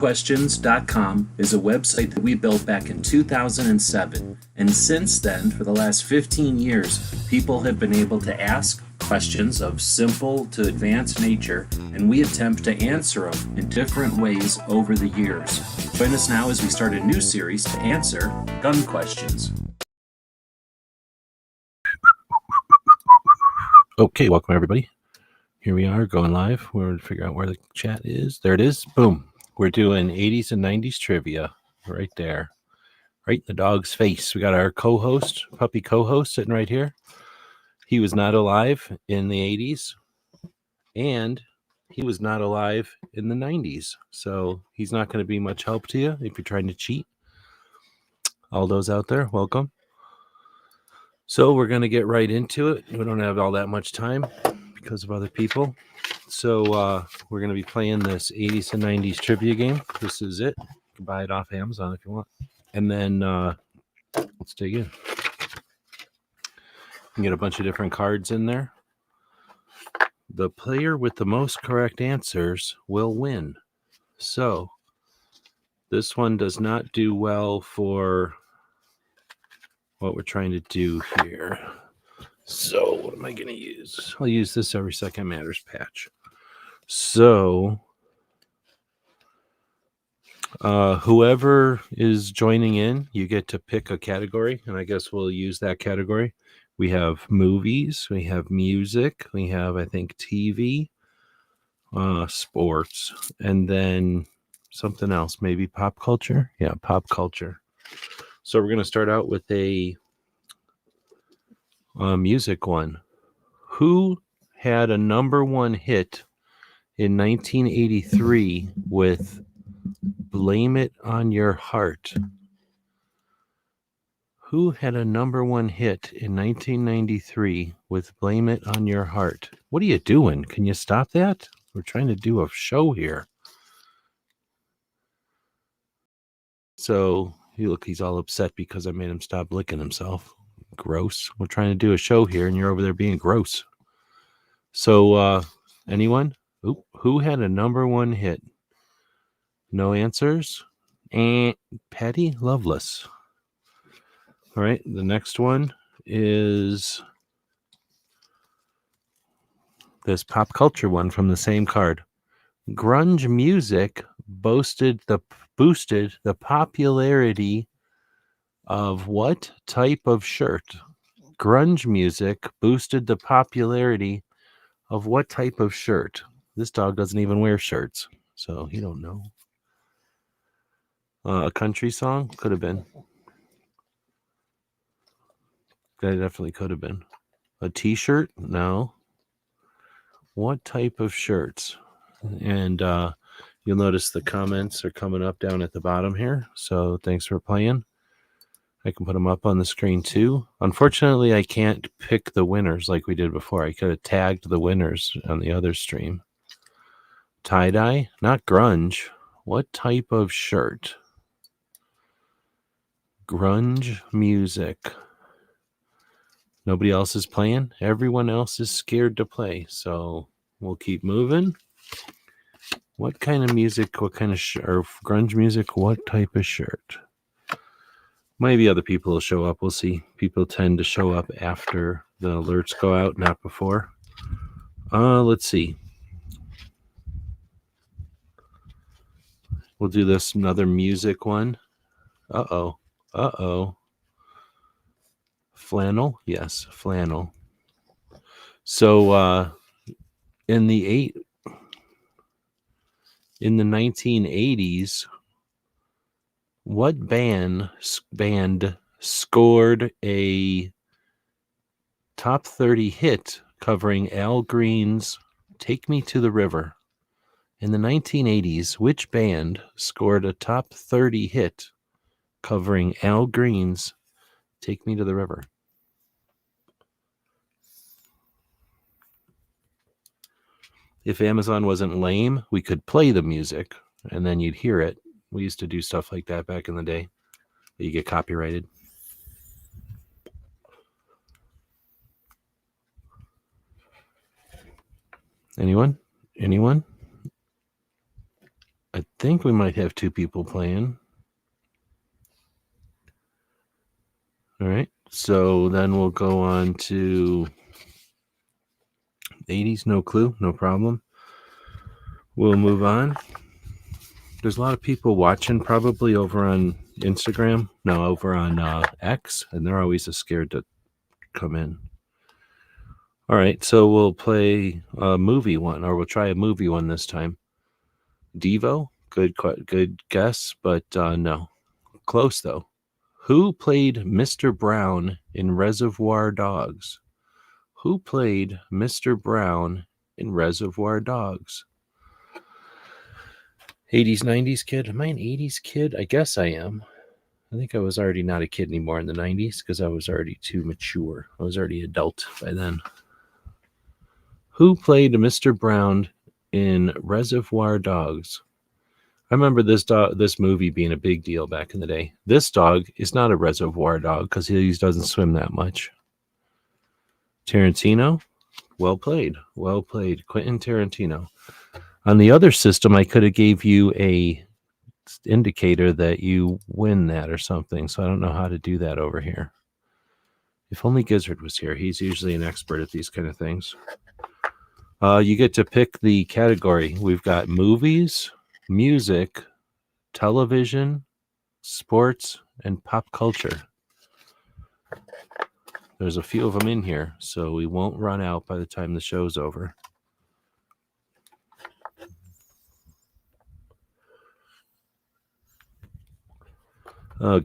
Questions.com is a website that we built back in 2007, and since then, for the last 15 years, people have been able to ask questions of simple to advanced nature, and we attempt to answer them in different ways over the years. Join us now as we start a new series to answer gun questions. Okay, welcome everybody. Here we are going live. We're going to figure out where the chat is. There it is. Boom. We're doing 80s and 90s trivia right there. Right in the dog's face. We got our co-host, puppy co-host sitting right here. He was not alive in the 80s and he was not alive in the 90s. So he's not going to be much help to you if you're trying to cheat. All those out there, welcome. So we're going to get right into it. We don't have all that much time because of other people. So we're going to be playing this 80s and 90s trivia game. This is it. You can buy it off Amazon if you want. And then let's dig in. You can get a bunch of different cards in there. The player with the most correct answers will win. So this one does not do well for what we're trying to do here. So what am I going to use? I'll use this Every Second Matters patch. So whoever is joining in, you get to pick a category, and I guess we'll use that category. We have movies, we have music, we have, I think, TV, sports, and then something else, maybe pop culture. Yeah, pop culture. So we're going to start out with a music one. Who had a #1 hit in 1983 with Blame It on Your Heart? Who had a #1 hit in 1993 with Blame It on Your Heart? What are you doing? Can you stop that? We're trying to do a show here. So, he's all upset because I made him stop licking himself. Gross. We're trying to do a show here and you're over there being gross. So, anyone? Who had a #1 hit? No answers? Patty Loveless. All right, the next one is this pop culture one from the same card. Grunge music boosted the popularity of what type of shirt? Grunge music boosted the popularity of what type of shirt? This dog doesn't even wear shirts, so he don't know. A country song? Could have been. That definitely could have been. A t-shirt? No. What type of shirts? And you'll notice the comments are coming up down at the bottom here. So thanks for playing. I can put them up on the screen too. Unfortunately, I can't pick the winners like we did before. I could have tagged the winners on the other stream. Tie-dye? Not grunge. What type of shirt? Grunge music. Nobody else is playing. Everyone else is scared to play. So we'll keep moving. What kind of music? What kind of or grunge music? What type of shirt? Maybe other people will show up. We'll see. People tend to show up after the alerts go out, not before. Let's see. We'll do this another music one. Uh-oh. Flannel? Yes, flannel. So in the 1980s, what band scored a top 30 hit covering Al Green's Take Me to the River? In the 1980s, which band scored a top 30 hit covering Al Green's Take Me to the River? If Amazon wasn't lame, we could play the music and then you'd hear it. We used to do stuff like that back in the day. You get copyrighted. Anyone? I think we might have 2 people playing. All right. So then we'll go on to 80s. No clue. No problem. We'll move on. There's a lot of people watching probably over on Instagram. No, over on X. And they're always scared to come in. All right. So we'll play a movie one, or we'll try a movie one this time. Devo. Good guess, but no. Close, though. Who played Mr. Brown in Reservoir Dogs? Who played Mr. Brown in Reservoir Dogs? 80s, 90s kid? Am I an 80s kid? I guess I am. I think I was already not a kid anymore in the 90s because I was already too mature. I was already adult by then. Who played Mr. Brown in Reservoir Dogs? I remember this movie being a big deal back in the day. This dog is not a reservoir dog because he doesn't swim that much. Tarantino, well played. Quentin Tarantino. On the other system, I could have gave you a indicator that you win that or something. So I don't know how to do that over here. If only Gizzard was here. He's usually an expert at these kind of things. You get to pick the category. We've got movies, music, television, sports, and pop culture. There's a few of them in here, so we won't run out by the time the show's over.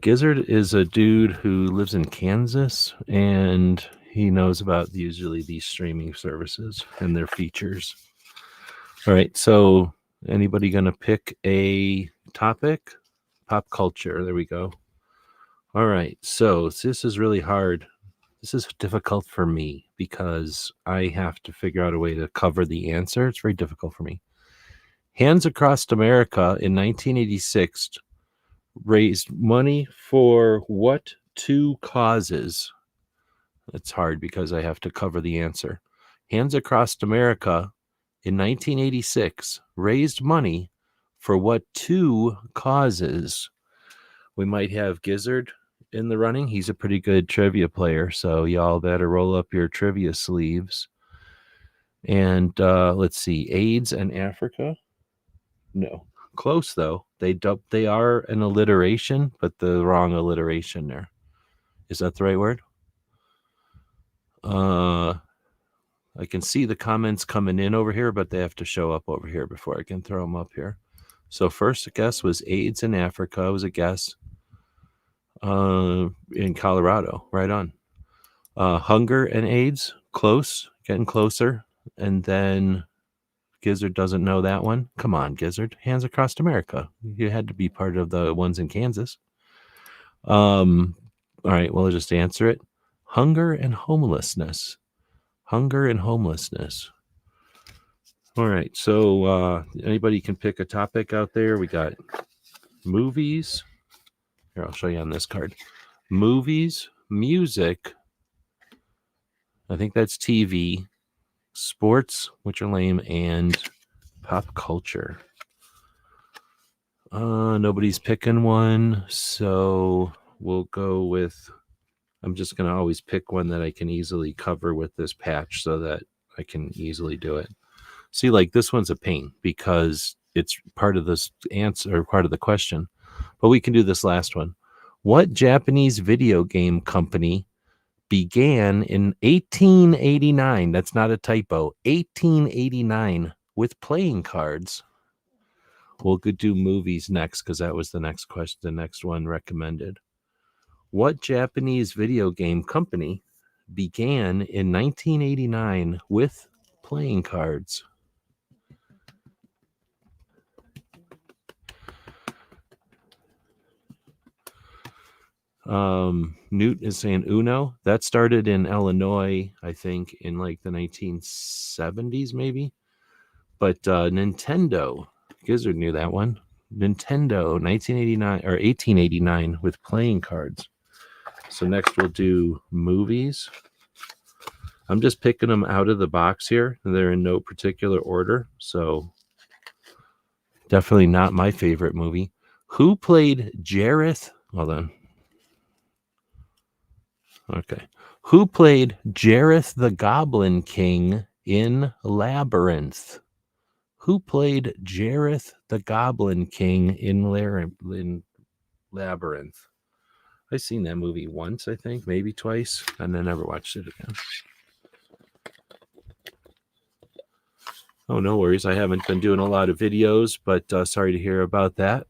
Gizzard is a dude who lives in Kansas, and he knows about usually these streaming services and their features. All right, so anybody going to pick a topic? Pop culture. There we go. All right, so this is really hard. This is difficult for me because I have to figure out a way to cover the answer. It's very difficult for me. Hands Across America in 1986 raised money for what 2 causes? It's hard because I have to cover the answer. Hands Across America in 1986 raised money for what 2 causes? We might have Gizzard in the running. He's a pretty good trivia player, so y'all better roll up your trivia sleeves. And let's see, AIDS and Africa. No, close though. They are an alliteration, but the wrong alliteration there. Is that the right word? I can see the comments coming in over here, but they have to show up over here before I can throw them up here. So first guess was AIDS in Africa. Was a guess. In Colorado, right on. Hunger and AIDS, close, getting closer. And then Gizzard doesn't know that one. Come on, Gizzard. Hands Across America. You had to be part of the ones in Kansas. All right, well, I'll just answer it. Hunger and homelessness. Hunger and homelessness. All right, so anybody can pick a topic out there. We got movies. Here, I'll show you on this card. Movies, music. I think that's TV. Sports, which are lame, and pop culture. Nobody's picking one, so we'll go with, I'm just going to always pick one that I can easily cover with this patch so that I can easily do it. See, like this one's a pain because it's part of this answer, or part of the question, but we can do this last one. What Japanese video game company began in 1889? That's not a typo. 1889 with playing cards. We'll do movies next because that was the next question, the next one recommended. What Japanese video game company began in 1989 with playing cards? Newt is saying Uno. That started in Illinois, I think, in like the 1970s, maybe. But Nintendo, Gizzard knew that one. Nintendo, 1989 or 1889 with playing cards. So next we'll do movies. I'm just picking them out of the box here. They're in no particular order. So Definitely not my favorite movie. Who played Jareth? Hold on. Okay. Who played Jareth the Goblin King in Labyrinth? Who played Jareth the Goblin King in Labyrinth? I've seen that movie once, I think, maybe twice, and then never watched it again. Oh, no worries. I haven't been doing a lot of videos, but sorry to hear about that.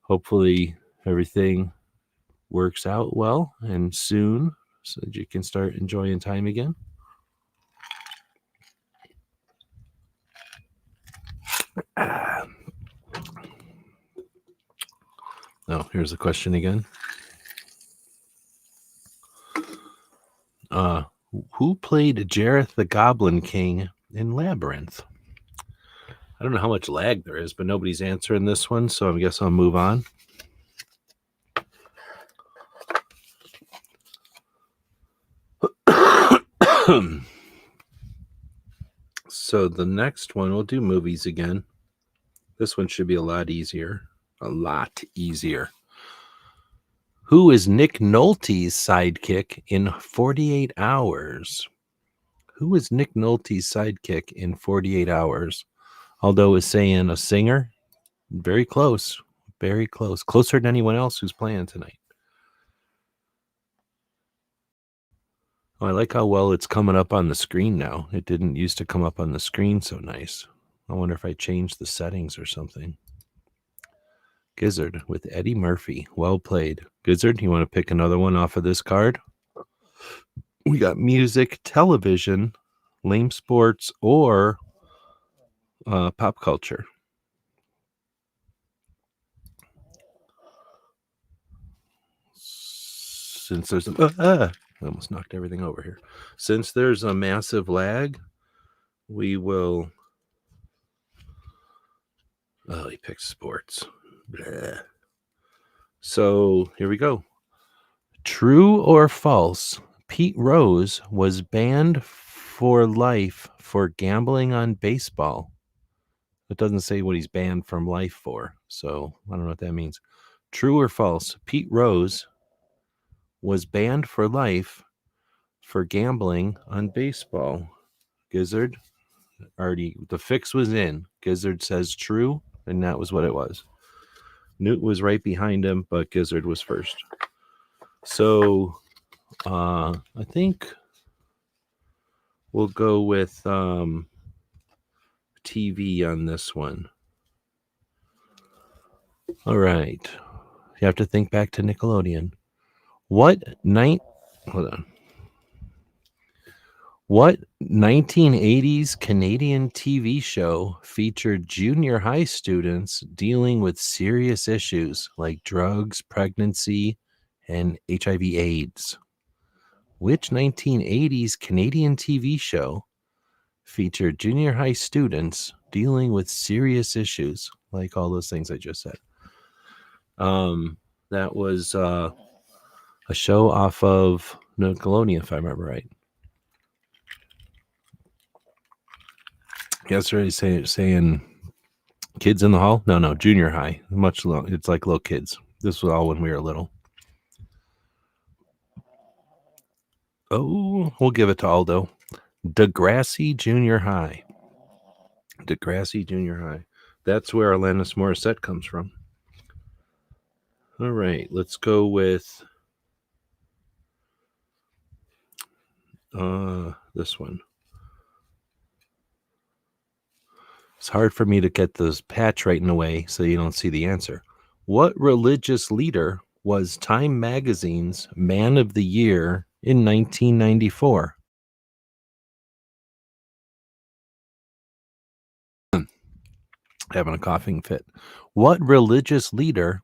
Hopefully everything works out well and soon so that you can start enjoying time again. Oh, here's the question again. Who played Jareth the Goblin King in Labyrinth? I don't know how much lag there is, but nobody's answering this one, so I guess I'll move on. So the next one, we'll do movies again. This one should be a lot easier. A lot easier. Who is Nick Nolte's sidekick in 48 Hours? Who is Nick Nolte's sidekick in 48 Hours? Aldo is saying a singer. Very close. Very close. Closer than anyone else who's playing tonight. Oh, I like how well it's coming up on the screen now. It didn't used to come up on the screen so nice. I wonder if I changed the settings or something. Gizzard with Eddie Murphy. Well played. Gizzard, you want to pick another one off of this card? We got music, television, lame sports, or pop culture. Since there's I almost knocked everything over here. Since there's a massive lag, we will. Oh, he picked sports. Blah. So here we go. True or false? Pete Rose was banned for life for gambling on baseball. It doesn't say what he's banned from life for, so I don't know what that means. True or false? Pete Rose was banned for life for gambling on baseball. Gizzard, already the fix was in. Gizzard says true, and that was what it was. Newt was right behind him, but Gizzard was first. So I think we'll go with TV on this one. All right. You have to think back to Nickelodeon. What 1980s Canadian TV show featured junior high students dealing with serious issues like drugs, pregnancy, and HIV/AIDS? Which 1980s Canadian TV show featured junior high students dealing with serious issues like all those things I just said? That was a show off of Nickelodeon, if I remember right. Yesterday saying Kids in the Hall? No, junior high. Much low. It's like little kids. This was all when we were little. Oh, we'll give it to Aldo. Degrassi Junior High. Degrassi Junior High. That's where Alanis Morissette comes from. All right, let's go with this one. It's hard for me to get this patch right in the way so you don't see the answer. What religious leader was Time Magazine's Man of the Year in 1994? Having a coughing fit. What religious leader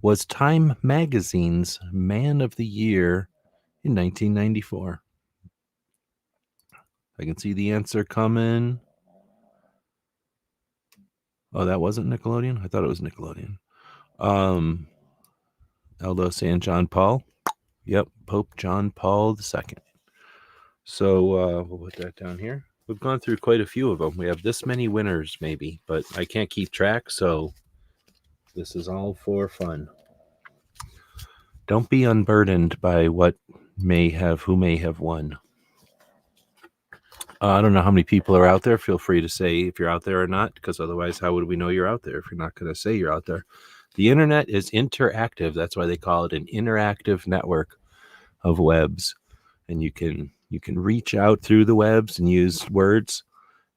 was Time Magazine's Man of the Year in 1994? I can see the answer coming. Oh, that wasn't Nickelodeon? I thought it was Nickelodeon. Aldo saying John Paul. Yep, Pope John Paul II. So we'll put that down here. We've gone through quite a few of them. We have this many winners, maybe, but I can't keep track, so this is all for fun. Don't be unburdened by who may have won. I don't know how many people are out there. Feel free to say if you're out there or not, because otherwise, how would we know you're out there if you're not going to say you're out there? The internet is interactive. That's why they call it an interactive network of webs. And you can reach out through the webs and use words.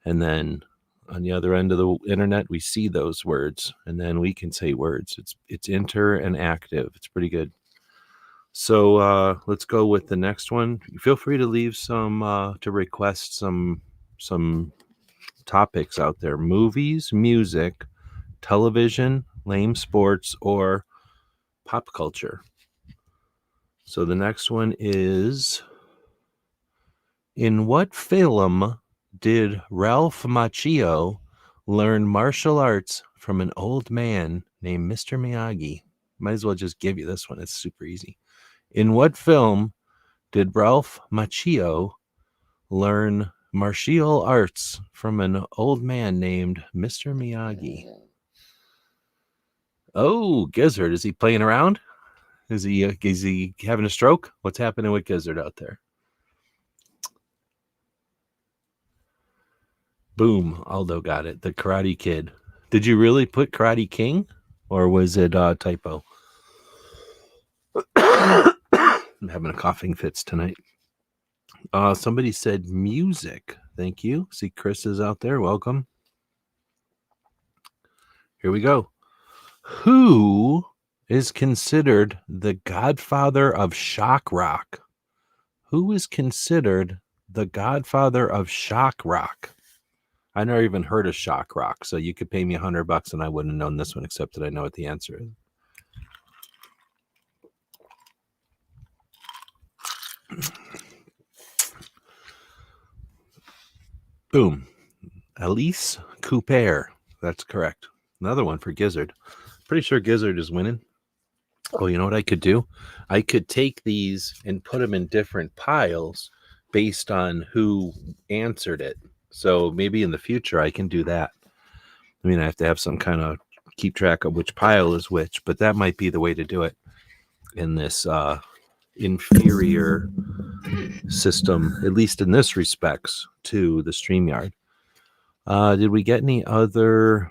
And then on the other end of the internet, we see those words. And then we can say words. It's inter and active. It's pretty good. So let's go with the next one. Feel free to leave some to request some topics out there: movies, music, television, lame sports, or pop culture. So the next one is: in what film did Ralph Macchio learn martial arts from an old man named Mr. Miyagi? Might as well just give you this one. It's super easy. In what film did Ralph Macchio learn martial arts from an old man named Mr. Miyagi? Oh, Gizzard, is he playing around? Is he having a stroke? What's happening with Gizzard out there? Boom, Aldo got it. The Karate Kid. Did you really put Karate King, or was it a typo? I'm having a coughing fits tonight. Somebody said music. Thank you. See, Chris is out there. Welcome. Here we go. Who is considered the godfather of shock rock? Who is considered the godfather of shock rock? I never even heard of shock rock, so you could pay me $100 and I wouldn't have known this one, except that I know what the answer is. Boom. Alice Cooper. That's correct. Another one for Gizzard. Pretty sure Gizzard is winning. Oh, you know what I could do? I could take these and put them in different piles based on who answered it. So maybe in the future I can do that. I mean, I have to have some kind of keep track of which pile is which, but that might be the way to do it in this inferior system, at least in this respects, to the StreamYard. Did we get any other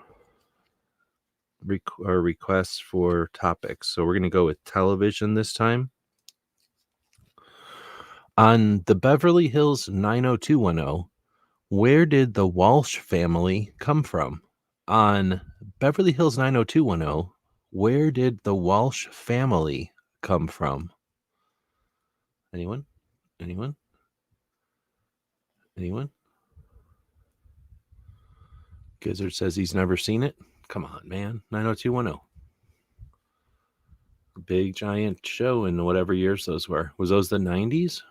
requests for topics? So we're going to go with television this time. On the Beverly Hills 90210, where did the Walsh family come from? On Beverly Hills 90210, where did the Walsh family come from? Anyone? Anyone? Anyone? Gizzard says he's never seen it. Come on, man. 90210. Big giant show in whatever years those were. Was those the 90s?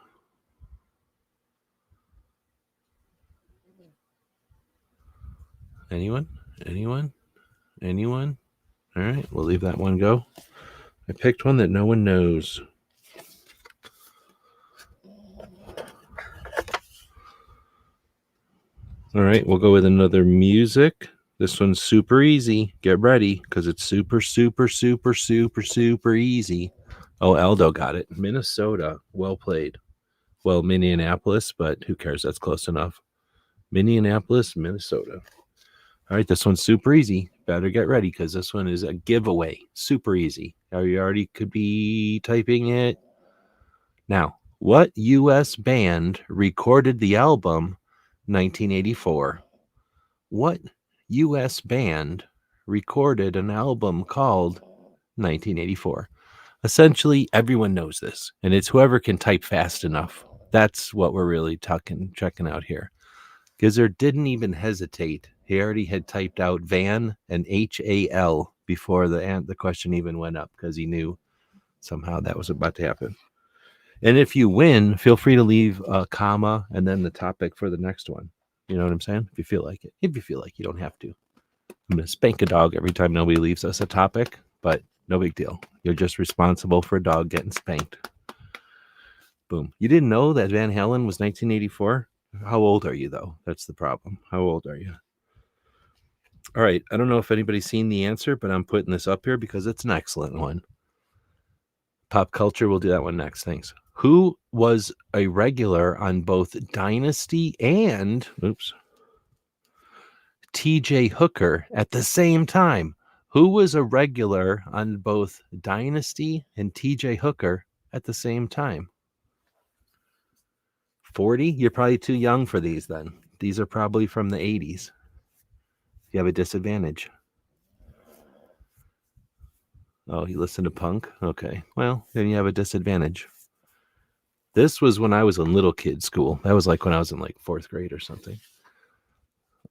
Anyone? Anyone? Anyone? All right, we'll leave that one go. I picked one that no one knows. All right, we'll go with another music. This one's super easy. Get ready, because it's super, super, super, super, super easy. Oh, Aldo got it. Minnesota. Well played. Well, Minneapolis, but who cares? That's close enough. Minneapolis, Minnesota. All right, this one's super easy. Better get ready, because this one is a giveaway. Super easy. You already could be typing it. Now, what U.S. band recorded the album 1984? What U.S. band recorded an album called 1984? Essentially, everyone knows this, and it's whoever can type fast enough. That's what we're really checking out here. Gizzard didn't even hesitate. He already had typed out Van and H-A-L before the question even went up, because he knew somehow that was about to happen. And if you win, feel free to leave a comma and then the topic for the next one. You know what I'm saying? If you feel like it. If you feel like you don't have to. I'm going to spank a dog every time nobody leaves us a topic, but no big deal. You're just responsible for a dog getting spanked. Boom. You didn't know that Van Halen was 1984? How old are you, though? That's the problem. How old are you? All right. I don't know if anybody's seen the answer, but I'm putting this up here because it's an excellent one. Pop culture, we'll do that one next. Thanks. Who was a regular on both Dynasty and TJ Hooker at the same time? Who was a regular on both Dynasty and TJ Hooker at the same time? 40? You're probably too young for these then. These are probably from the 80s. You have a disadvantage. Oh, you listen to punk? Okay. Well, then you have a disadvantage. This was when I was in little kid school. That was like when I was in like 4th grade or something.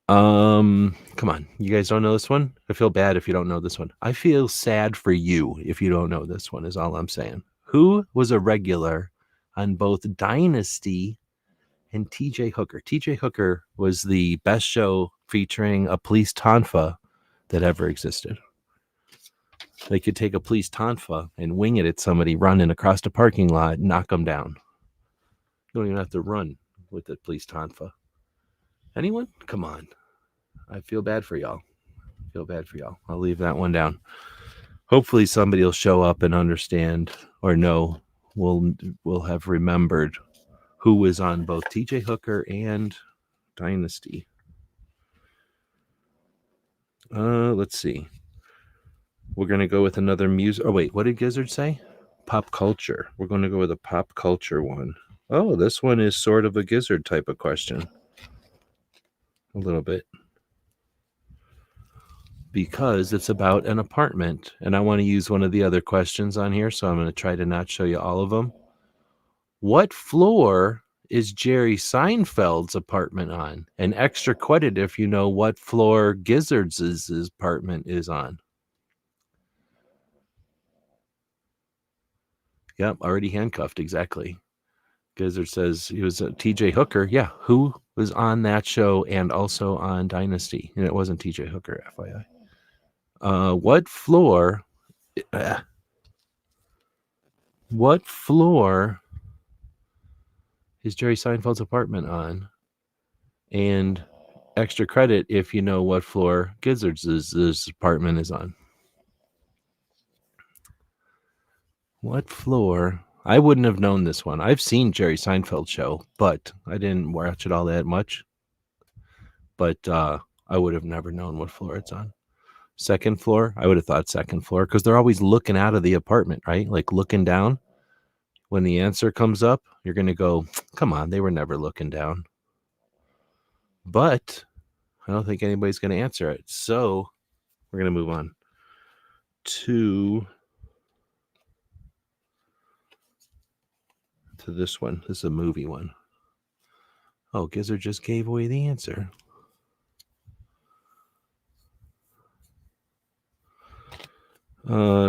Come on. You guys don't know this one? I feel bad if you don't know this one. I feel sad for you if you don't know this one, is all I'm saying. Who was a regular on both Dynasty and TJ Hooker? TJ Hooker was the best show featuring a police tonfa that ever existed. They could take a police tonfa and wing it at somebody running across the parking lot, knock them down. You don't even have to run with the police tonfa. Anyone? Come on. I feel bad for y'all. I'll leave that one down. Hopefully somebody will show up and understand or know. We'll have remembered who was on both TJ Hooker and Dynasty. Let's see. We're going to go with another music. Oh, wait. What did Gizzard say? Pop culture. We're going to go with a pop culture one. Oh, this one is sort of a Gizzard type of question. A little bit. Because it's about an apartment. And I want to use one of the other questions on here, so I'm going to try to not show you all of them. What floor is Jerry Seinfeld's apartment on? An extra credit if you know what floor Gizzard's apartment is on. Yep, already handcuffed, exactly. Gizzard says he was TJ Hooker. Yeah, who was on that show and also on Dynasty? And it wasn't TJ Hooker, FYI. What floor is Jerry Seinfeld's apartment on? And extra credit if you know what floor Gizzard's apartment is on. What floor? I wouldn't have known this one. I've seen Jerry Seinfeld show, but I didn't watch it all that much. But I would have never known what floor it's on. Second floor? I would have thought second floor because they're always looking out of the apartment, right? Like looking down. When the answer comes up, you're going to go, come on, they were never looking down. But I don't think anybody's going to answer it. So we're going to move on to this one. This is a movie one. Oh, Gizzard just gave away the answer.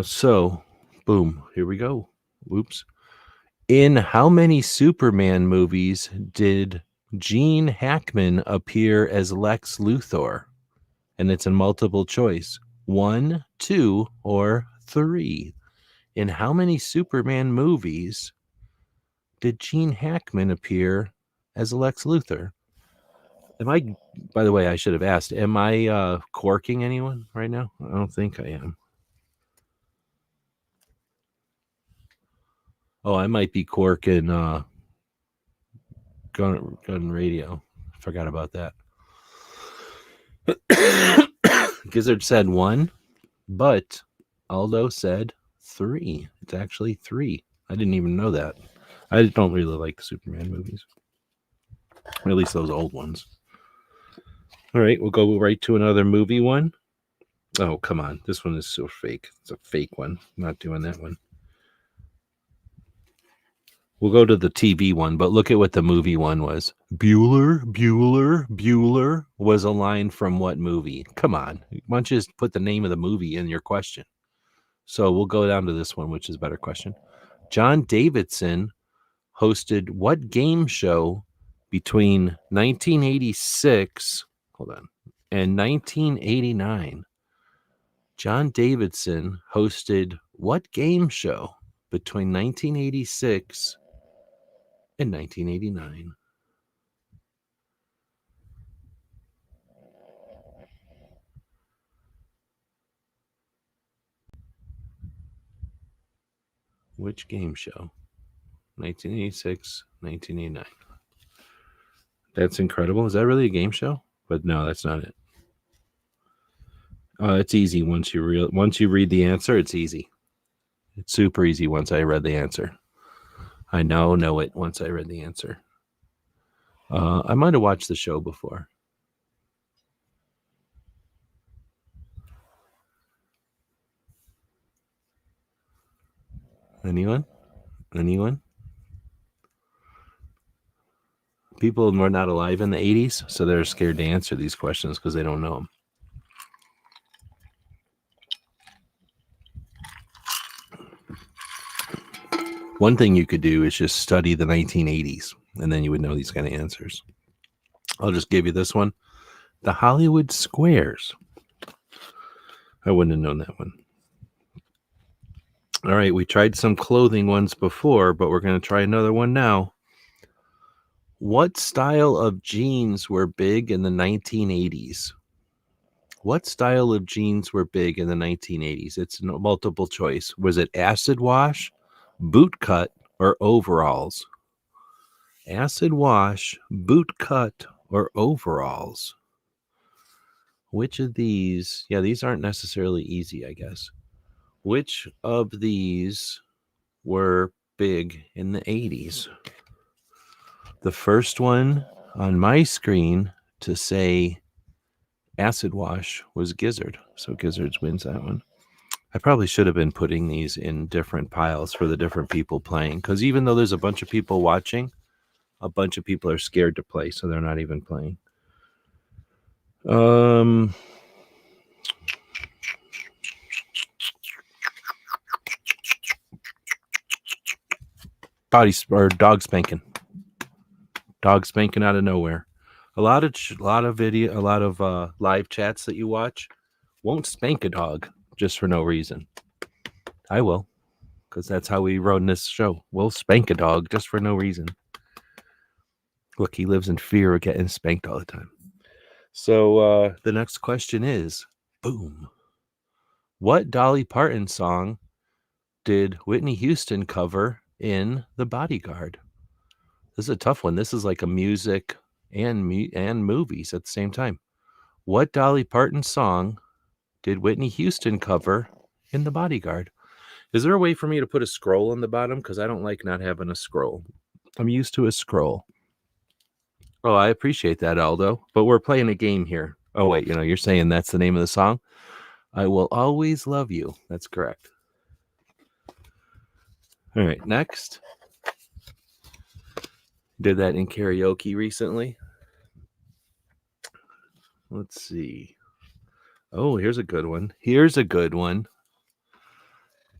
So, boom, here we go. Whoops. In how many Superman movies did Gene Hackman appear as Lex Luthor? And it's a multiple choice. 1, 2, or 3. In how many Superman movies did Gene Hackman appear as Lex Luthor? By the way, I should have asked, am I corking anyone right now? I don't think I am. Oh, I might be corking gun radio. Forgot about that. Gizzard said 1, but Aldo said 3. It's actually 3. I didn't even know that. I don't really like the Superman movies. At least those old ones. All right, we'll go right to another movie one. Oh, come on. This one is so fake. It's a fake one. I'm not doing that one. We'll go to the TV one, but look at what the movie one was. Bueller was a line from what movie? Come on. Why don't you just put the name of the movie in your question? So we'll go down to this one, which is a better question. John Davidson hosted what game show between 1986 and 1989? John Davidson hosted what game show between 1986 and 1989? Which game show? 1986, 1989. That's incredible. Is that really a game show? But no, that's not it. It's easy once you read the answer. It's easy. It's super easy once I read the answer. I know it once I read the answer. I might have watched the show before. Anyone? People were not alive in the 80s, so they're scared to answer these questions because they don't know them. One thing you could do is just study the 1980s, and then you would know these kind of answers. I'll just give you this one. The Hollywood Squares. I wouldn't have known that one. All right, we tried some clothing ones before, but we're going to try another one now. What style of jeans were big in the 1980s? What style of jeans were big in the 1980s? It's multiple choice. Was it acid wash, boot cut, or overalls? Acid wash, boot cut, or overalls? Which of these? Yeah, these aren't necessarily easy, I guess. Which of these were big in the 80s? The first one on my screen to say acid wash was Gizzard. So Gizzards wins that one. I probably should have been putting these in different piles for the different people playing, because even though there's a bunch of people watching, a bunch of people are scared to play, so they're not even playing. Dog spanking. Dog spanking out of nowhere. A lot of live chats that you watch won't spank a dog just for no reason. I will, because that's how we run this show. We'll spank a dog just for no reason. Look, he lives in fear of getting spanked all the time. So the next question is, boom. What Dolly Parton song did Whitney Houston cover in The Bodyguard? This is a tough one. This is like a music and movies at the same time. What Dolly Parton song did Whitney Houston cover in The Bodyguard? Is there a way for me to put a scroll on the bottom? Because I don't like not having a scroll. I'm used to a scroll. Oh, I appreciate that, Aldo. But we're playing a game here. Oh, wait, you're saying that's the name of the song? I Will Always Love You. That's correct. All right, next. Did that in karaoke recently. Let's see. Oh, here's a good one.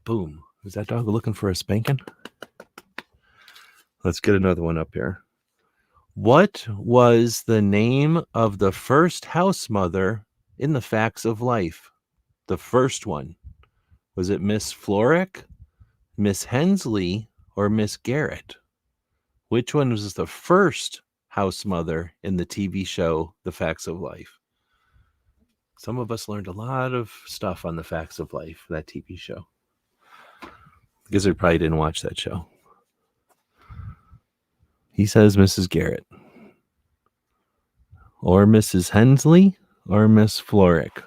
Boom. Is that dog looking for a spanking? Let's get another one up here. What was the name of the first house mother in the Facts of Life? The first one. Was it Miss Florrick, Miss Hensley, or Miss Garrett? Which one was the first house mother in the TV show The Facts of Life? Some of us learned a lot of stuff on The Facts of Life, that TV show. Gizzard probably didn't watch that show. He says Mrs. Garrett. Or Mrs. Hensley, or Miss Florrick.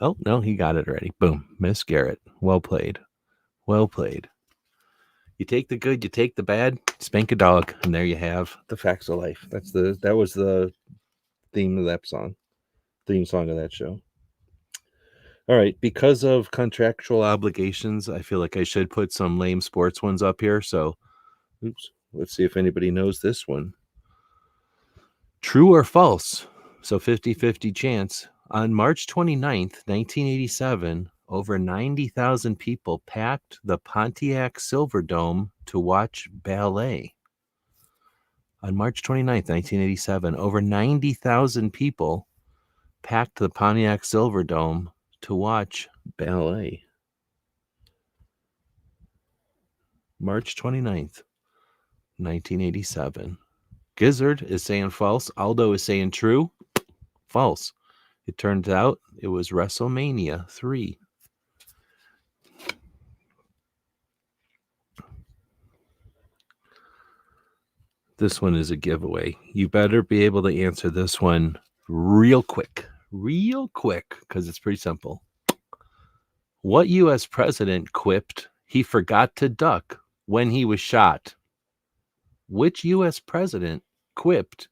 Oh, no, he got it already. Boom. Miss Garrett. Well played. Well played. You take the good, you take the bad, spank a dog, and there you have The Facts of Life. That was the theme of that song. Theme song of that show. All right, because of contractual obligations, I feel like I should put some lame sports ones up here. So, let's see if anybody knows this one. True or false? So 50-50 chance. On March 29th, 1987, over 90,000 people packed the Pontiac Silverdome to watch ballet. On March 29th, 1987, over 90,000 people packed the Pontiac Silverdome to watch ballet. March 29th, 1987. Gizzard is saying false. Aldo is saying true. False. It turns out it was WrestleMania 3. This one is a giveaway. You better be able to answer this one real quick, because it's pretty simple. What U.S. president quipped he forgot to duck when he was shot? Which U.S. president quipped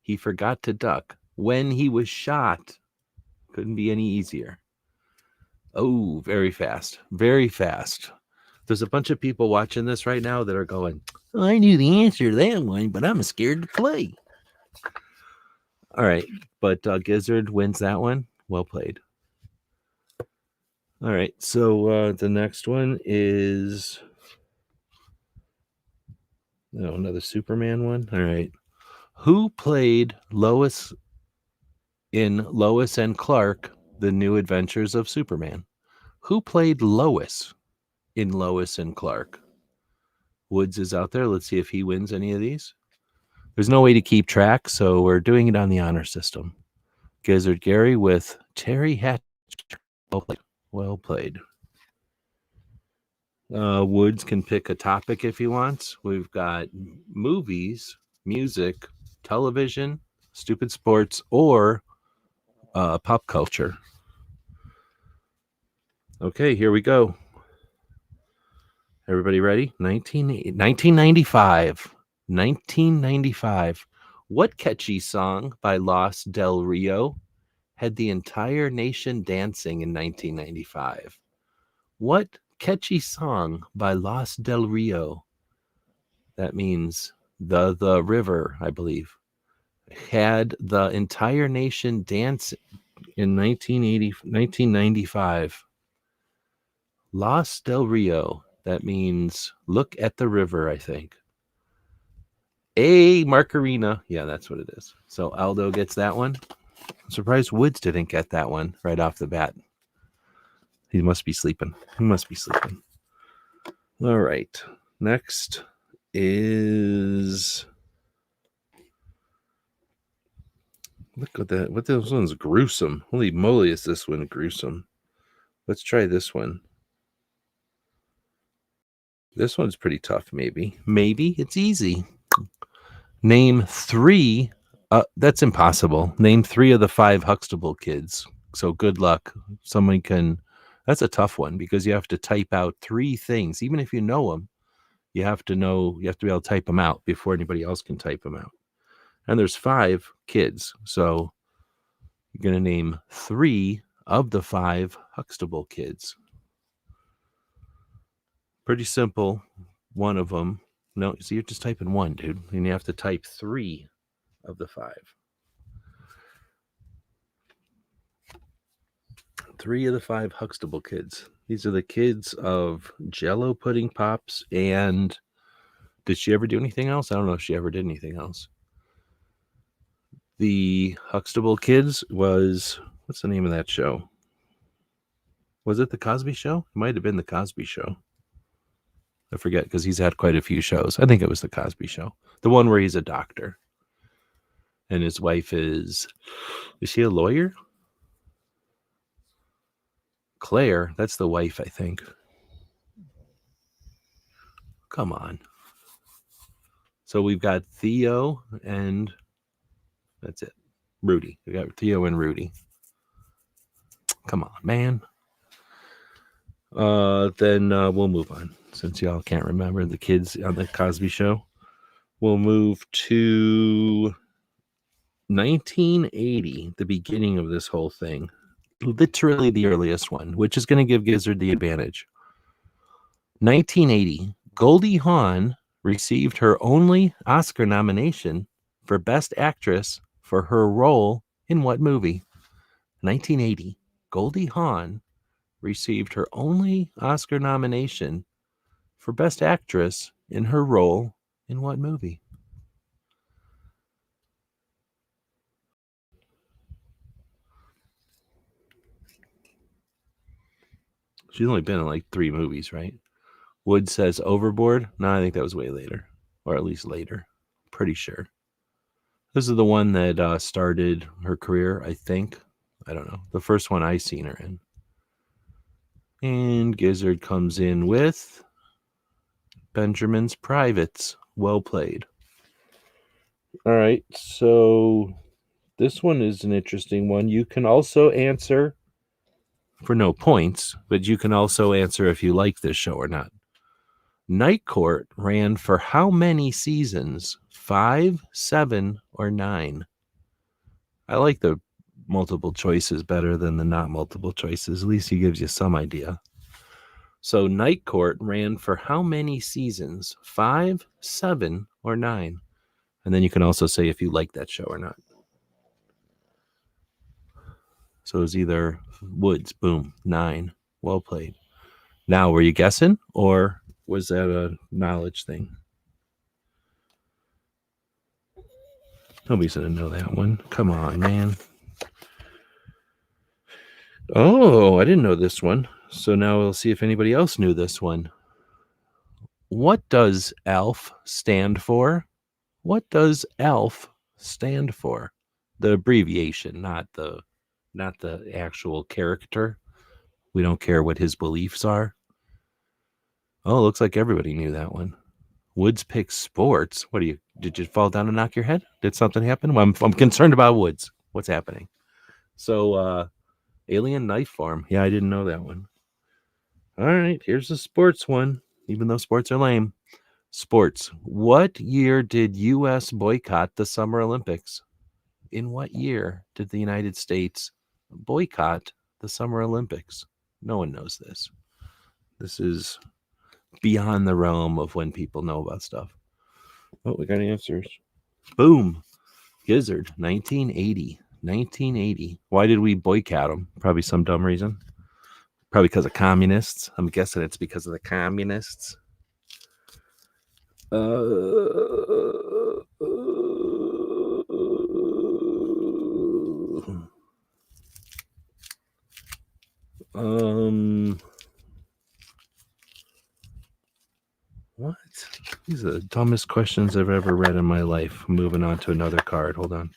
he forgot to duck when he was shot? Couldn't be any easier. Oh, very fast. Very fast. There's a bunch of people watching this right now that are going, I knew the answer to that one, but I'm scared to play. All right. But Gizzard wins that one. Well played. All right. So the next one is another Superman one. All right. Who played Lois in Lois and Clark, The New Adventures of Superman? Who played Lois in Lois and Clark? Woods is out there. Let's see if he wins any of these. There's no way to keep track, so we're doing it on the honor system. Gizzard Gary with Terry Hatch. Well played. Well played. Woods can pick a topic if he wants. We've got movies, music, television, stupid sports, or pop culture. Okay, here we go. Everybody ready? 1995. 1995. What catchy song by Los Del Rio had the entire nation dancing in 1995? What catchy song by Los Del Rio, that means the river, I believe, had the entire nation dance in 1995? Los Del Rio, that means look at the river, I think. Margarina. Yeah, that's what it is. So Aldo gets that one. I'm surprised Woods didn't get that one right off the bat. He must be sleeping. All right. Next is... Look at that. What this one's gruesome. Holy moly, is this one gruesome. Let's try this one. This one's pretty tough, maybe. Maybe it's easy. Name three. That's impossible. Name three of the five Huxtable kids. So good luck. Someone can... That's a tough one because you have to type out three things. Even if you know them, you have to be able to type them out before anybody else can type them out. And there's five kids. So you're going to name three of the five Huxtable kids. Pretty simple. One of them. No, so you're just typing one, dude. And you have to type three of the five. Three of the five Huxtable kids. These are the kids of Jello Pudding Pops. And did she ever do anything else? I don't know if she ever did anything else. The Huxtable kids was... What's the name of that show? Was it The Cosby Show? It might have been The Cosby Show. I forget because he's had quite a few shows. I think it was The Cosby Show. The one where he's a doctor. And his wife is she a lawyer? Claire, that's the wife, I think. Come on. So we've got Theo and that's it. Rudy. We got Theo and Rudy. Come on, man. Then we'll move on. Since y'all can't remember the kids on the Cosby Show, we'll move to 1980, the beginning of this whole thing. Literally the earliest one, which is going to give Gizzard the advantage. 1980, Goldie Hawn received her only Oscar nomination for Best Actress for her role in what movie? 1980, Goldie Hawn received her only Oscar nomination for Best Actress in her role in what movie? She's only been in like 3 movies, right? Wood says Overboard. No, I think that was way later, or at least later. Pretty sure. This is the one that started her career, I think. I don't know. The first one I seen her in. And Gizzard comes in with Benjamin's Privates. Well played. All right. So this one is an interesting one. You can also answer for no points, but you can also answer if you like this show or not. Night Court ran for how many seasons? 5, 7, or 9? I like the multiple choices better than the not multiple choices. At least he gives you some idea. So Night Court ran for how many seasons? 5, 7, or 9? And then you can also say if you like that show or not. So it was either Woods, boom, 9. Well played. Now, were you guessing or was that a knowledge thing? Nobody's going to know that one. Come on, man. Oh, I didn't know this one. So now we'll see if anybody else knew this one. What does ALF stand for? What does ALF stand for? The abbreviation, not the actual character. We don't care what his beliefs are. Oh, looks like everybody knew that one. Woods picks sports. What did you fall down and knock your head? Did something happen? Well, I'm concerned about Woods. What's happening? So, alien knife form. Yeah, I didn't know that one. All right, here's the sports one, even though sports are lame. Sports. What year did U.S. boycott the Summer Olympics? In what year did the United States boycott the Summer Olympics? No one knows this. This is beyond the realm of when people know about stuff. Oh, we got answers. Boom. Gizzard, 1980. 1980. Why did we boycott them? Probably some dumb reason. Probably because of communists. I'm guessing it's because of the communists. What? These are the dumbest questions I've ever read in my life. Moving on to another card. Hold on.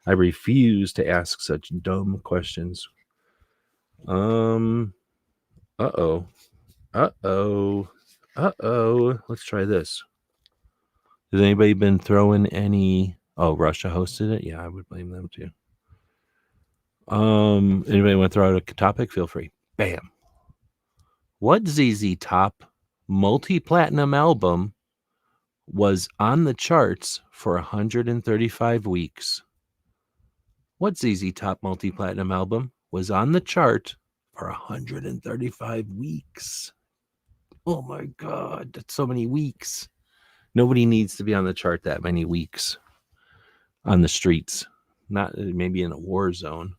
I refuse to ask such dumb questions. Uh-oh. Uh-oh. Uh-oh. Let's try this. Has anybody been throwing any... Oh, Russia hosted it? Yeah, I would blame them too. Anybody want to throw out a topic? Feel free. Bam. What ZZ Top multi-platinum album was on the charts for 135 weeks? What ZZ Top multi-platinum album was on the chart for 135 weeks? Oh my God, that's so many weeks. Nobody needs to be on the chart that many weeks on the streets. Not maybe in a war zone.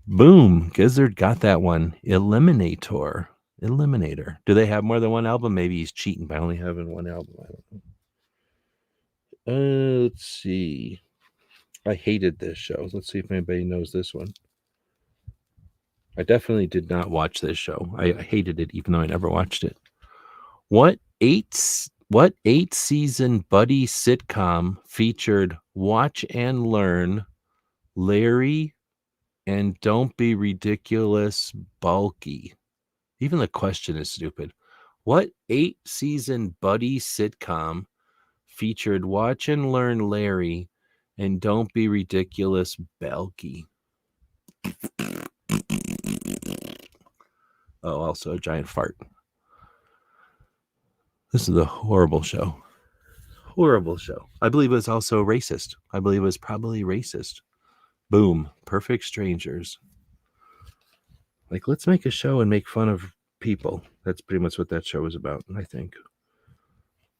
Boom. Gizzard got that one. Eliminator. Do they have more than one album? Maybe he's cheating by only having one album. I don't know. Let's see. I hated this show. Let's see if anybody knows this one. I definitely did not watch this show. I hated it, even though I never watched it. What eight season buddy sitcom featured Watch and Learn, Larry, and Don't Be Ridiculous, Bulky? Even the question is stupid. What 8-season buddy sitcom featured Watch and Learn, Larry, and Don't Be Ridiculous, Bulky? Oh, also a giant fart. This is a horrible show. Horrible show. I believe it was also racist. I believe it was probably racist. Boom. Perfect Strangers. Like, let's make a show and make fun of people. That's pretty much what that show is about, I think.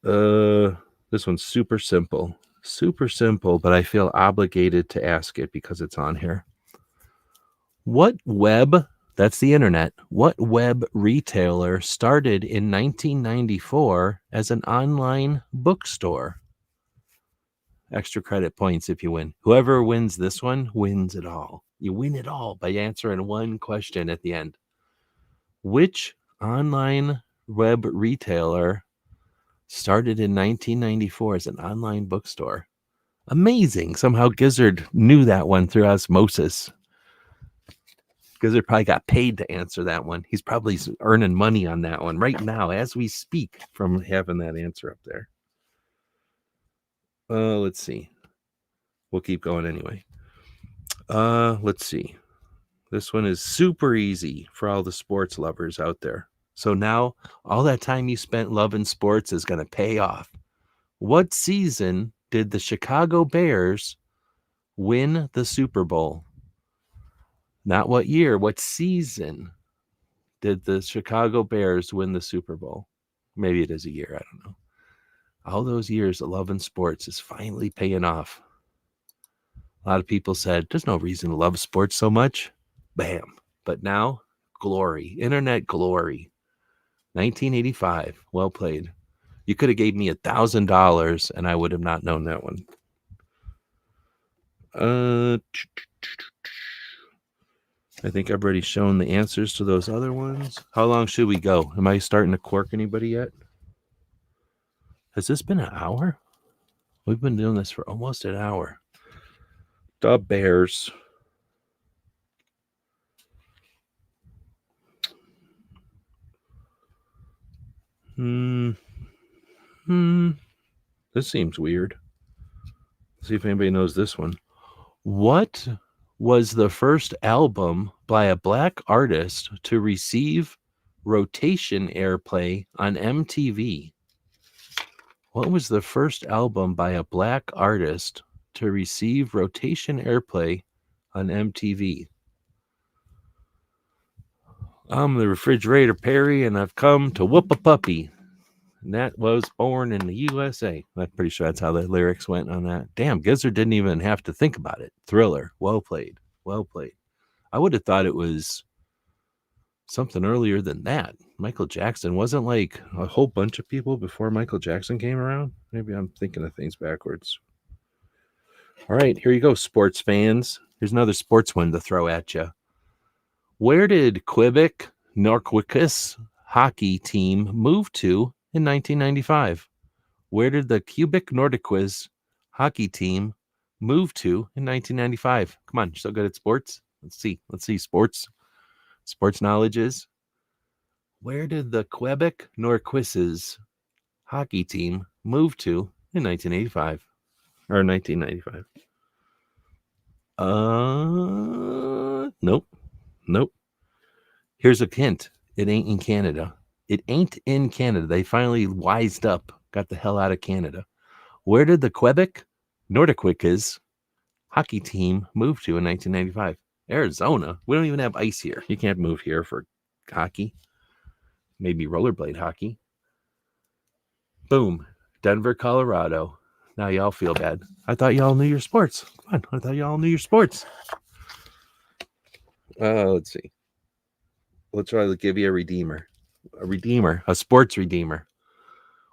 This one's super simple. Super simple, but I feel obligated to ask it because it's on here. What web, that's the internet, what web retailer started in 1994 as an online bookstore? Extra credit points if you win. Whoever wins this one wins it all. You win it all by answering one question at the end. Which online web retailer started in 1994 as an online bookstore? Amazing. Somehow Gizzard knew that one through osmosis. Gizzard probably got paid to answer that one. He's probably earning money on that one right now as we speak from having that answer up there. Let's see. We'll keep going anyway. Let's see. This one is super easy for all the sports lovers out there. So now all that time you spent loving sports is going to pay off. What season did the Chicago Bears win the Super Bowl? Not what year, what season did the Chicago Bears win the Super Bowl? Maybe it is a year, I don't know. All those years of loving sports is finally paying off. A lot of people said, there's no reason to love sports so much. Bam. But now, glory, internet glory. 1985. Well played. You could have gave me $1,000 and I would have not known that one. I think I've already shown the answers to those other ones. How long should we go? Am I starting to quirk anybody yet? Has this been an hour? We've been doing this for almost an hour. The Bears. This seems weird. Let's see if anybody knows this one. What was the first album by a black artist to receive rotation airplay on MTV? What was the first album by a black artist to receive rotation airplay on MTV? I'm the refrigerator Perry, and I've come to whoop a puppy. And that was born in the USA. I'm pretty sure that's how the lyrics went on that. Damn, Gizzard didn't even have to think about it. Thriller. Well played. Well played. I would have thought it was something earlier than that. Michael Jackson wasn't like a whole bunch of people before Michael Jackson came around. Maybe I'm thinking of things backwards. All right, here you go, sports fans. Here's another sports one to throw at you. Where did Quebec Norquiquus hockey team move to in 1995? Where did the Quebec Nordiquois hockey team move to in 1995? Come on, you're so good at sports. Let's see. Sports knowledge is. Where did the Quebec Norquiquois hockey team move to in 1985 or 1995? Nope. Here's a hint. It ain't in Canada. They finally wised up, got the hell out of Canada. Where did the Quebec Nordiquois hockey team move to in 1995? Arizona. We don't even have ice here. You can't move here for hockey. Maybe rollerblade hockey. Boom. Denver, Colorado. Now y'all feel bad. I thought y'all knew your sports. Come on. I thought y'all knew your sports. Let's see. Let's try to give you a redeemer. A sports redeemer.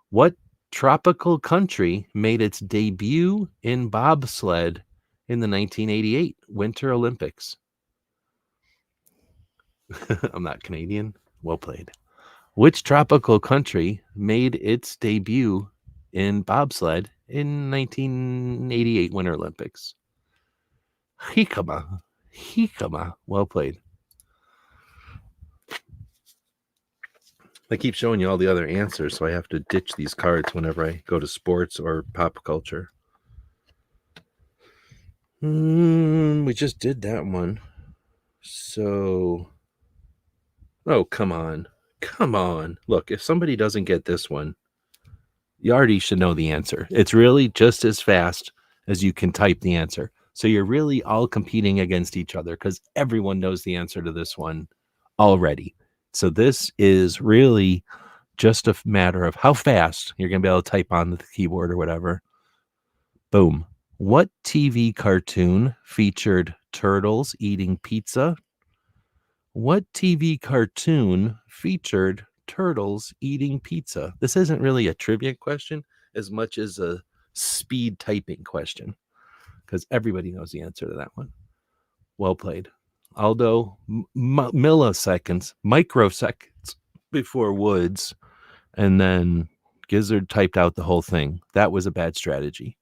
What tropical country made its debut in bobsled in the 1988 Winter Olympics? I'm not Canadian. Well played. Which tropical country made its debut in bobsled in 1988 Winter Olympics? Hikama. Well played. I keep showing you all the other answers, so I have to ditch these cards whenever I go to sports or pop culture. We just did that one. So, oh, come on. Look, if somebody doesn't get this one, you already should know the answer. It's really just as fast as you can type the answer. So you're really all competing against each other because everyone knows the answer to this one already. So this is really just a matter of how fast you're going to be able to type on the keyboard or whatever. Boom. What TV cartoon featured turtles eating pizza? What TV cartoon featured turtles eating pizza? This isn't really a trivia question as much as a speed typing question because everybody knows the answer to that one. Well played. Aldo, microseconds before Woods, and then Gizzard typed out the whole thing. That was a bad strategy.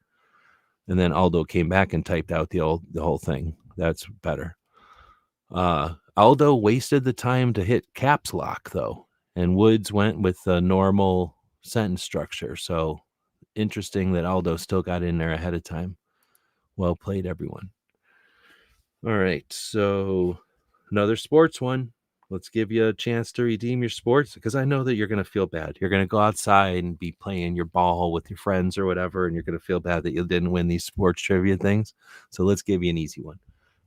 And then Aldo came back and typed out the whole thing. That's better. Aldo wasted the time to hit caps lock, though, and Woods went with the normal sentence structure. So interesting that Aldo still got in there ahead of time. Well played, everyone. All right, so another sports one. Let's give you a chance to redeem your sports, because I know that you're going to feel bad. You're going to go outside and be playing your ball with your friends or whatever, and you're going to feel bad that you didn't win these sports trivia things. So let's give you an easy one.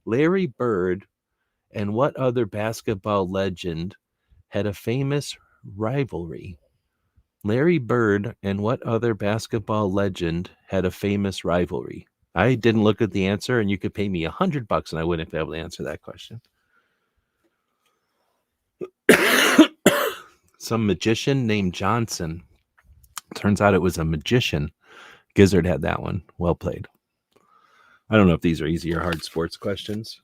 Larry Bird and what other basketball legend had a famous rivalry? Larry Bird and what other basketball legend had a famous rivalry? I didn't look at the answer, and you could pay me $100 and I wouldn't be able to answer that question. Some magician named Johnson. Turns out it was a magician. Gizzard had that one. Well played. I don't know if these are easy or hard sports questions.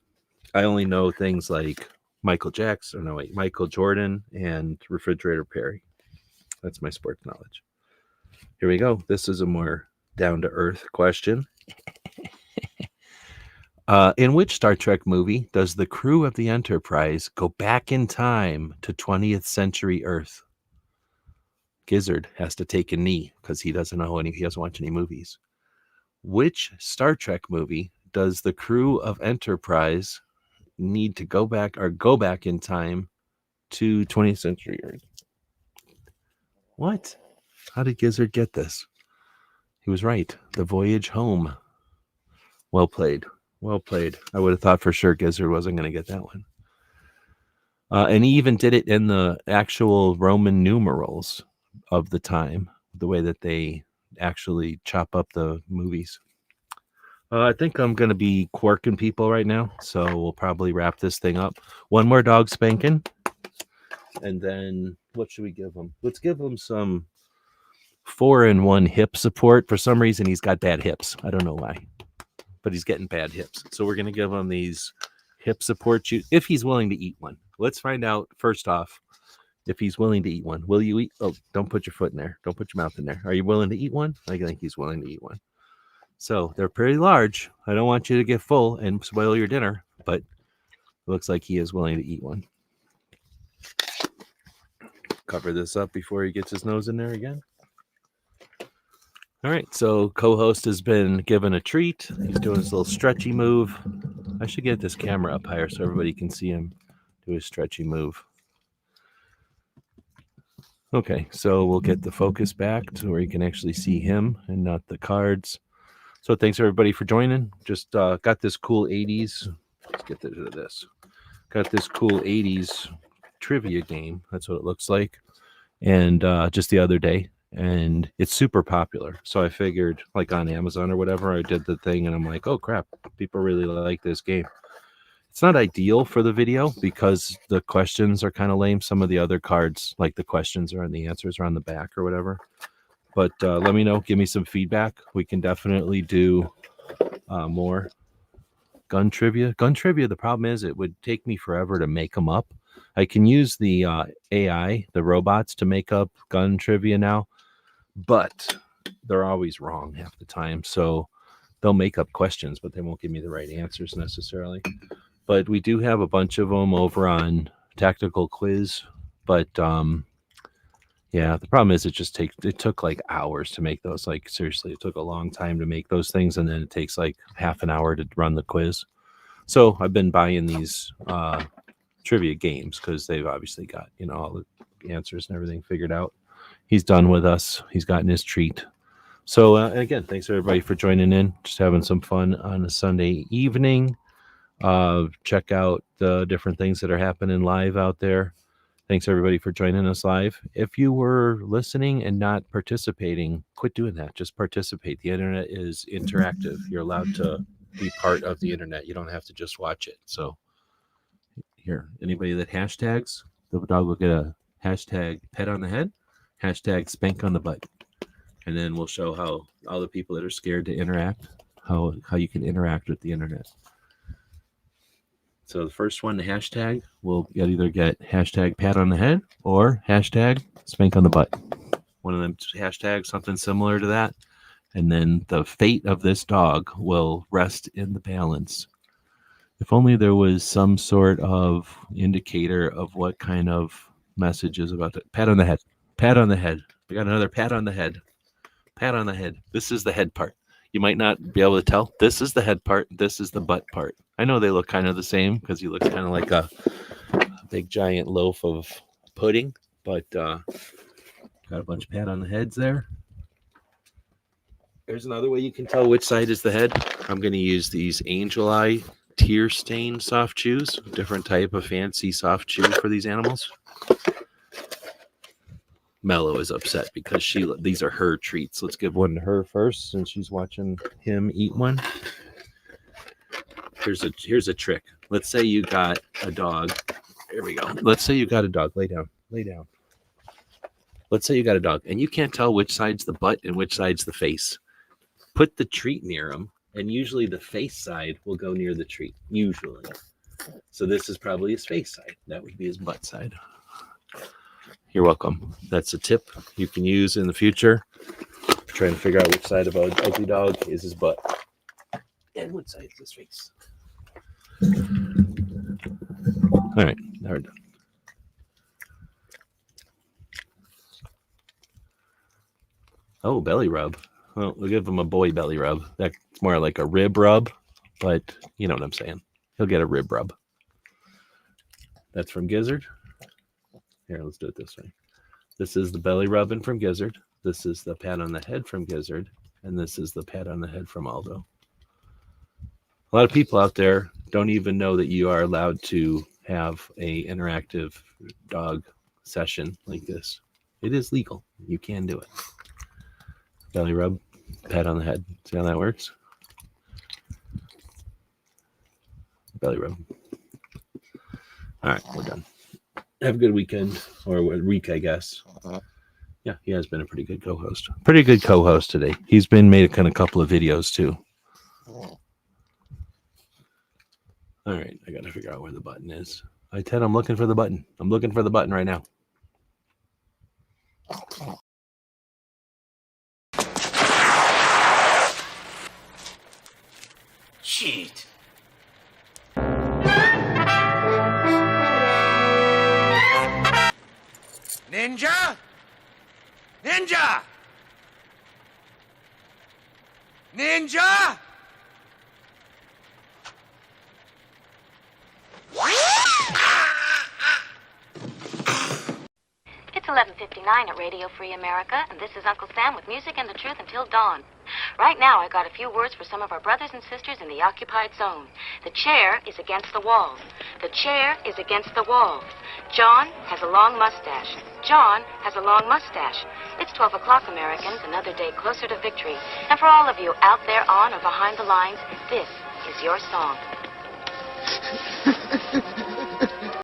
I only know things like Michael Jordan and Refrigerator Perry. That's my sports knowledge. Here we go. This is a more down-to-earth question. In which Star Trek movie does the crew of the Enterprise go back in time to 20th century Earth? Gizzard has to take a knee because he doesn't watch any movies. Which Star Trek movie does the crew of Enterprise need to go back in time to 20th century Earth? What? How did Gizzard get this? He was right. The Voyage Home. Well played. Well played. I would have thought for sure Gizzard wasn't going to get that one. And he even did it in the actual Roman numerals of the time, the way that they actually chop up the movies. I think I'm going to be quirking people right now, so we'll probably wrap this thing up. One more dog spanking, and then what should we give him? Let's give him some 4-in-1 hip support. For some reason, he's got bad hips. I don't know why, but he's getting bad hips. So we're going to give him these hip support shoes if he's willing to eat one. Let's find out first off if he's willing to eat one. Will you eat? Oh, don't put your foot in there. Don't put your mouth in there. Are you willing to eat one? I think he's willing to eat one. So they're pretty large. I don't want you to get full and spoil your dinner, but it looks like he is willing to eat one. Cover this up before he gets his nose in there again. All right, so co-host has been given a treat. He's doing his little stretchy move. I should get this camera up higher so everybody can see him do his stretchy move. Okay, so we'll get the focus back to where you can actually see him and not the cards. So thanks everybody for joining. Just got this cool 80s. Let's get to this. Got this cool 80s trivia game. That's what it looks like. And just the other day. And it's super popular. So I figured, like on Amazon or whatever, I did the thing and I'm like, oh crap, people really like this game. It's not ideal for the video because the questions are kind of lame. Some of the other cards, like the questions and the answers are on the back or whatever. But let me know. Give me some feedback. We can definitely do more gun trivia. Gun trivia, the problem is it would take me forever to make them up. I can use the AI, the robots, to make up gun trivia now, but they're always wrong half the time. So they'll make up questions, but they won't give me the right answers necessarily. But we do have a bunch of them over on Tactical Quiz. But yeah, the problem is it took like hours to make those. Like seriously, it took a long time to make those things, and then it takes like half an hour to run the quiz. So I've been buying these trivia games because they've obviously got all the answers and everything figured out. He's done with us. He's gotten his treat. So again, thanks everybody for joining in. Just having some fun on a Sunday evening. Check out the different things that are happening live out there. Thanks everybody for joining us live. If you were listening and not participating, quit doing that. Just participate. The internet is interactive. You're allowed to be part of the internet. You don't have to just watch it. So here, anybody that hashtags, the dog will get a hashtag pet on the head, hashtag spank on the butt. And then we'll show how all the people that are scared to interact, how you can interact with the internet. So the first one, the hashtag, will either get hashtag pat on the head or hashtag spank on the butt. One of them hashtags, something similar to that. And then the fate of this dog will rest in the balance. If only there was some sort of indicator of what kind of message is about that. Pat on the head. Pat on the head. We got another pat on the head. Pat on the head. This is the head part. You might not be able to tell. This is the head part. This is the butt part. I know they look kind of the same because he looks kind of like a big giant loaf of pudding, but got a bunch of pat on the heads there. There's another way you can tell which side is the head. I'm going to use these Angel Eye tear stain soft chews, different type of fancy soft chew for these animals. Mello is upset because these are her treats. Let's give one to her first since she's watching him eat one. Here's a trick. Let's say you got a dog. There we go. Let's say you got a dog. Lay down. Lay down. Let's say you got a dog and you can't tell which side's the butt and which side's the face. Put the treat near him, and usually the face side will go near the treat. Usually. So this is probably his face side. That would be his butt side. You're welcome. That's a tip you can use in the future. Trying to figure out which side of an ugly dog is his butt and which side is his face. All right, now we're done. Oh, belly rub. Well, we'll give him a boy belly rub. That's more like a rib rub, but you know what I'm saying. He'll get a rib rub. That's from Gizzard. Here, let's do it this way. This is the belly rubbing from Gizzard. This is the pat on the head from Gizzard. And this is the pat on the head from Aldo. A lot of people out there don't even know that you are allowed to have a interactive dog session like this. It is legal. You can do it. Belly rub, pat on the head. See how that works? Belly rub. All right, we're done. Have a good weekend, or a week, I guess. Yeah, he has been a pretty good co-host. Pretty good co-host today. He's been made a couple of videos too. All right, I gotta figure out where the button is. Ted, I'm looking for the button. I'm looking for the button right now. Shit. Ninja? Ninja! Ninja! It's 11:59 at Radio Free America, and this is Uncle Sam with music and the truth until dawn. Right now, I got a few words for some of our brothers and sisters in the occupied zone. The chair is against the wall. The chair is against the wall. John has a long mustache. John has a long mustache. It's 12 o'clock, Americans, another day closer to victory. And for all of you out there on or behind the lines, this is your song.